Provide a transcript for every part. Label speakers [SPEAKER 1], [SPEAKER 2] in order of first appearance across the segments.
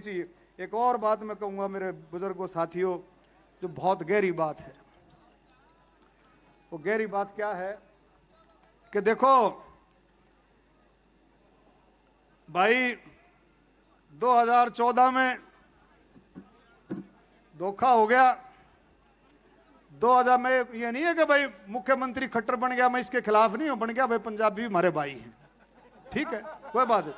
[SPEAKER 1] चाहिए। एक और बात मैं कहूंगा मेरे बुजुर्गों साथियों, जो बहुत गहरी बात है। वो गहरी बात क्या है कि देखो भाई, 2014 में धोखा हो गया। 2000 में ये नहीं है कि भाई मुख्यमंत्री खट्टर बन गया, मैं इसके खिलाफ नहीं हूं, बन गया भाई, पंजाबी हमारे भाई हैं, ठीक है, कोई बात नहीं।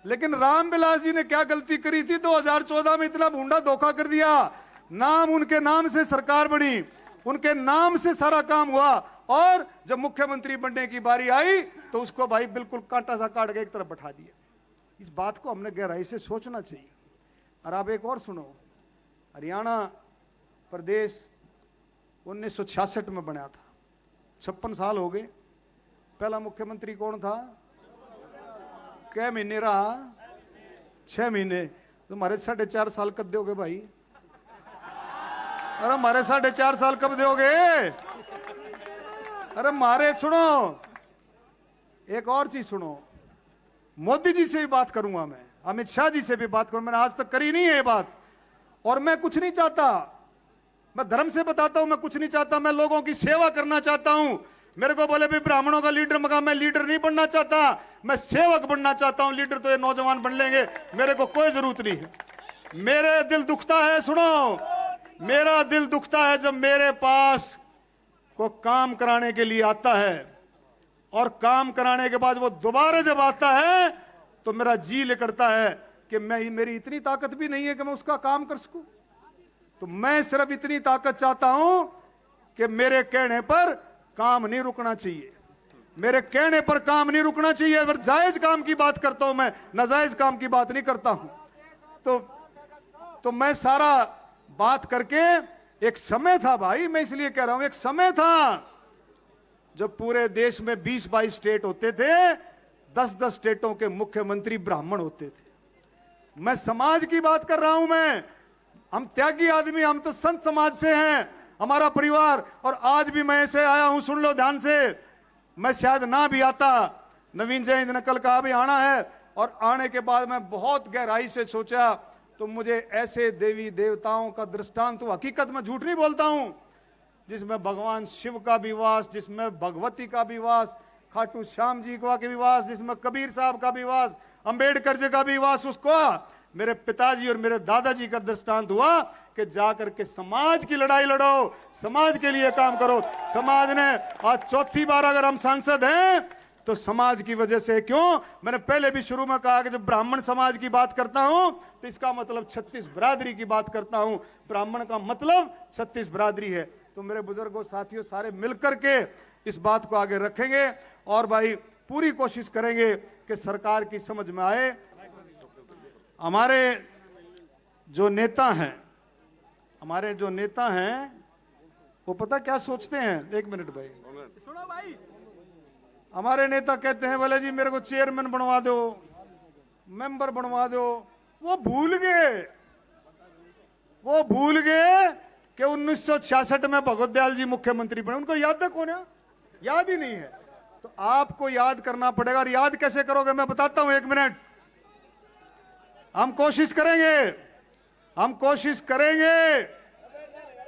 [SPEAKER 1] लेकिन रामविलास जी ने क्या गलती करी थी? 2014 में इतना भूंडा धोखा कर दिया। नाम, उनके नाम से सरकार बनी, उनके नाम से सारा काम हुआ, और जब मुख्यमंत्री बनने की बारी आई तो उसको भाई बिल्कुल कांटा सा काट के एक तरफ बैठा दिया। इस बात को हमने गहराई से सोचना चाहिए। और आप एक और सुनो, हरियाणा प्रदेश 1966 में बना था, 56 साल हो गए। पहला मुख्यमंत्री कौन था? क्या महीने रहा? 6 महीने। तुम्हारे 4.5 साल कब दोगे भाई? अरे हमारे 4.5 साल कब दोगे? अरे मारे, सुनो एक और चीज सुनो, मोदी जी से भी बात करूंगा मैं, अमित शाह जी से भी बात करूंगा, मैंने आज तक करी नहीं है ये बात। और मैं कुछ नहीं चाहता, मैं धर्म से बताता हूं, मैं कुछ नहीं चाहता, मैं लोगों की सेवा करना चाहता हूं। मेरे को बोले भी ब्राह्मणों का लीडर मगा, मैं लीडर नहीं बनना चाहता, मैं सेवक बनना चाहता हूं। लीडर तो ये नौजवान बन लेंगे, मेरे को कोई जरूरत नहीं है। मेरे दिल दुखता है, सुनो, मेरा दिल दुखता है जब मेरे पास को काम कराने के लिए आता है, और काम कराने के बाद वो दोबारा जब आता है तो मेरा जी लिकड़ता है कि मेरी इतनी ताकत भी नहीं है कि मैं उसका काम कर सकूं। तो मैं सिर्फ इतनी ताकत चाहता हूं कि मेरे कहने पर काम नहीं रुकना चाहिए, मेरे कहने पर काम नहीं रुकना चाहिए। अगर जायज काम की बात करता हूं मैं, नाजायज काम की बात नहीं करता हूं। तो मैं सारा बात करके, एक समय था भाई, मैं इसलिए कह रहा हूं, एक समय था जब पूरे देश में 20-22 स्टेट होते थे, 10-10 स्टेटों के मुख्यमंत्री ब्राह्मण होते थे। मैं समाज की बात कर रहा हूं। हम त्यागी आदमी, हम तो संत समाज से हैं, हमारा परिवार। और आज भी मैं ऐसे आया हूं, सुन लो ध्यान से, मैं शायद ना भी आता, नवीन जयंत ने कल कहा भी आना है, और आने के बाद मैं बहुत गहराई से सोचा तो मुझे ऐसे देवी देवताओं का दृष्टांत, हकीकत में झूठ नहीं बोलता हूं, जिसमें भगवान शिव का भी वास, जिसमें भगवती का भी वास, खाटू श्याम जी का भी वास, जिसमें कबीर साहब का भी वास, अंबेडकर जी का भी वास, उसको मेरे पिताजी और मेरे दादाजी का दृष्टांत हुआ कि जाकर के समाज की लड़ाई लड़ो, समाज के लिए काम करो। समाज ने आज 4थी बार अगर हम सांसद हैं तो समाज की वजह से। क्यों? मैंने पहले भी शुरू में कहा कि जब ब्राह्मण समाज की बात करता हूं तो इसका मतलब 36 बिरादरी की बात करता हूं। ब्राह्मण का मतलब 36 बिरादरी है। तो मेरे बुजुर्गों साथियों, सारे मिलकर के इस बात को आगे रखेंगे, और भाई पूरी कोशिश करेंगे कि सरकार की समझ में आए। हमारे जो नेता हैं वो पता क्या सोचते हैं? 1 मिनट भाई, सुनो भाई। हमारे नेता कहते हैं बोले जी मेरे को चेयरमैन बनवा दो, मेंबर बनवा दो। वो भूल गए कि 1966 में भगवत दयाल जी मुख्यमंत्री बने। उनको याद है कौन है? याद ही नहीं है। तो आपको याद करना पड़ेगा। और याद कैसे करोगे? मैं बताता हूं, 1 मिनट। हम कोशिश करेंगे,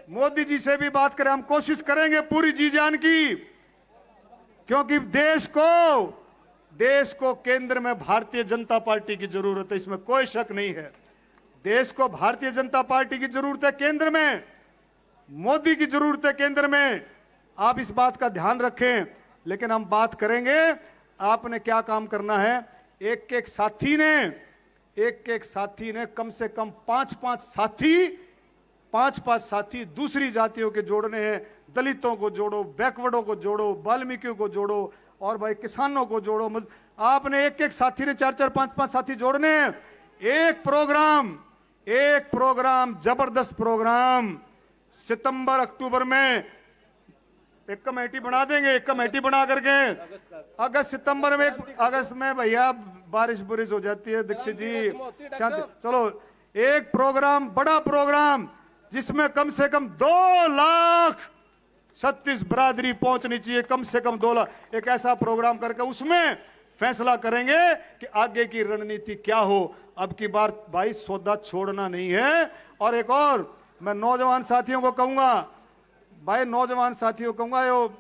[SPEAKER 1] मोदी जी से भी बात करें, हम कोशिश करेंगे पूरी जी जान की, क्योंकि देश को केंद्र में भारतीय जनता पार्टी की जरूरत है, इसमें कोई शक नहीं है। देश को भारतीय जनता पार्टी की जरूरत है, केंद्र में मोदी की जरूरत है, केंद्र में। आप इस बात का ध्यान रखें। लेकिन हम बात करेंगे, आपने क्या काम करना है। एक एक साथी ने कम से कम 5-5 साथी दूसरी जातियों के जोड़ने हैं। दलितों को जोड़ो, बैकवर्डों को जोड़ो, वाल्मीकियों को जोड़ो, और भाई किसानों को जोड़ो। आपने एक साथी ने 4-4, 5-5 साथी जोड़ने हैं। एक प्रोग्राम, जबरदस्त प्रोग्राम, सितंबर अक्टूबर में एक कमेटी बना देंगे। एक कमेटी बना करके सितंबर में, अगस्त में भैया बारिश हो जाती है, दीक्षित जी शांति। चलो, एक प्रोग्राम, बड़ा प्रोग्राम, जिसमें कम से कम 2 लाख 36 बिरादरी पहुंचनी चाहिए, कम से कम 2 लाख। एक ऐसा प्रोग्राम करके उसमें फैसला करेंगे कि आगे की रणनीति क्या हो। अब की बार भाई सौदा छोड़ना नहीं है। और एक और मैं नौजवान साथियों को कहूंगा, भाई नौजवान साथियों को कहूंगा, यो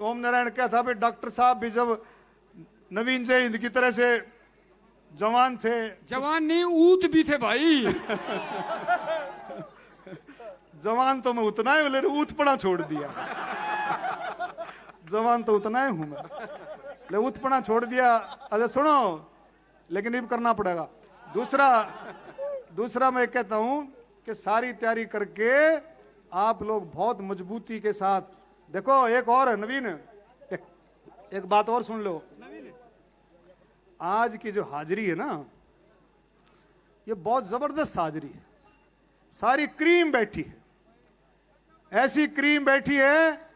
[SPEAKER 1] ओम नारायण क्या था भाई, डॉक्टर साहब भी जब नवीन जय हिंद की तरह से जवान थे,
[SPEAKER 2] जवान नहीं ऊत भी थे भाई।
[SPEAKER 1] जवान तो मैं उतना ही, लेकिन ऊतपना छोड़ दिया। जवान तो उतना ही हूं मैं, ले ऊतपना छोड़ दिया। अच्छा सुनो, लेकिन ये करना पड़ेगा। दूसरा मैं कहता हूं कि सारी तैयारी करके आप लोग बहुत मजबूती के साथ देखो। एक और है नवीन, एक बात और सुन लो। आज की जो हाजिरी है ना, ये बहुत जबरदस्त हाजिरी है। सारी क्रीम बैठी है, ऐसी क्रीम बैठी है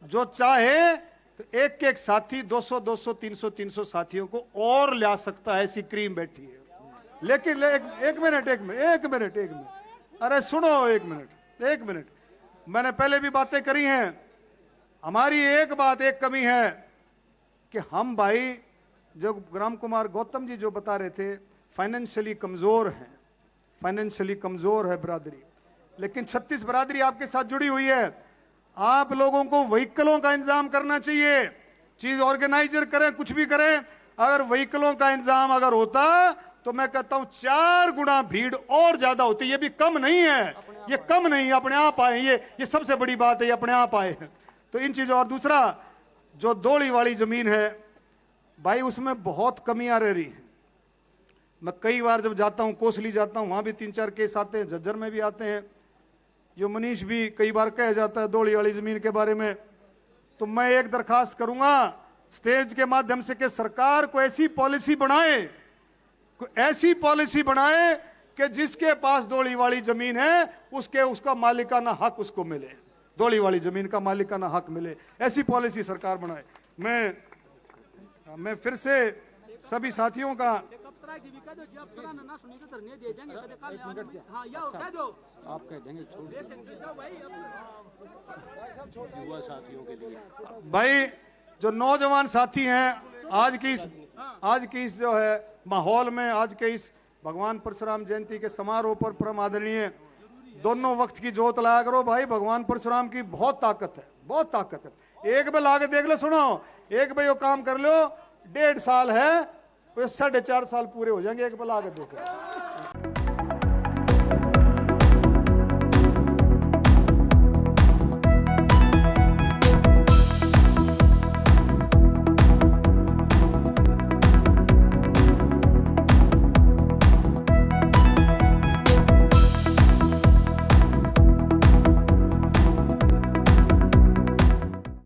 [SPEAKER 1] जो चाहे तो एक एक साथी 200 200 300 300 साथियों को और ला सकता है, ऐसी क्रीम बैठी है। लेकिन एक मिनट, अरे सुनो, एक मिनट। मैंने पहले भी बातें करी हैं। हमारी एक कमी है कि हम भाई, जो राम कुमार गौतम जी जो बता रहे थे, फाइनेंशियली कमजोर है बिरादरी। लेकिन 36 बिरादरी आपके साथ जुड़ी हुई है। आप लोगों को व्हीकलों का इंतजाम करना चाहिए। चीज ऑर्गेनाइजर करें, कुछ भी करें, अगर व्हीकलों का इंतजाम अगर होता तो मैं कहता हूं 4 गुना भीड़ और ज्यादा होती। ये भी कम नहीं है, ये कम नहीं, अपने आप आए। ये सबसे बड़ी बात है, ये अपने आप आए हैं। तो इन चीजों। और दूसरा, जो दोली वाली जमीन है भाई, उसमें बहुत कमियां रह रही हैं। मैं कई बार जब जाता हूं, कोसली जाता हूं, वहां भी 3-4 केस आते हैं, झज्जर में भी आते हैं। यो मनीष भी कई बार कह जाता है दोली वाली जमीन के बारे में। तो मैं एक दरखास्त करूंगा स्टेज के माध्यम से कि सरकार को ऐसी पॉलिसी बनाए कि जिसके पास दोली वाली जमीन है उसका मालिकाना हक उसको मिले, दोली वाली जमीन का मालिकाना हक मिले। ऐसी पॉलिसी सरकार बनाए। मैं फिर से सभी साथियों का
[SPEAKER 2] आप कह देंगे युवा साथियों के लिए।
[SPEAKER 1] भाई जो नौजवान साथी हैं, आज की इस जो है माहौल में, आज के इस भगवान परशुराम जयंती के समारोह पर परम आदरणीय दोनों वक्त की जोत लाया करो भाई। भगवान परशुराम की बहुत ताकत है। एक बार लाके देख लो, सुनो, एक बार वो काम कर लो, 1.5 साल है, 4.5 साल पूरे हो जाएंगे। एक बार लाके देखो।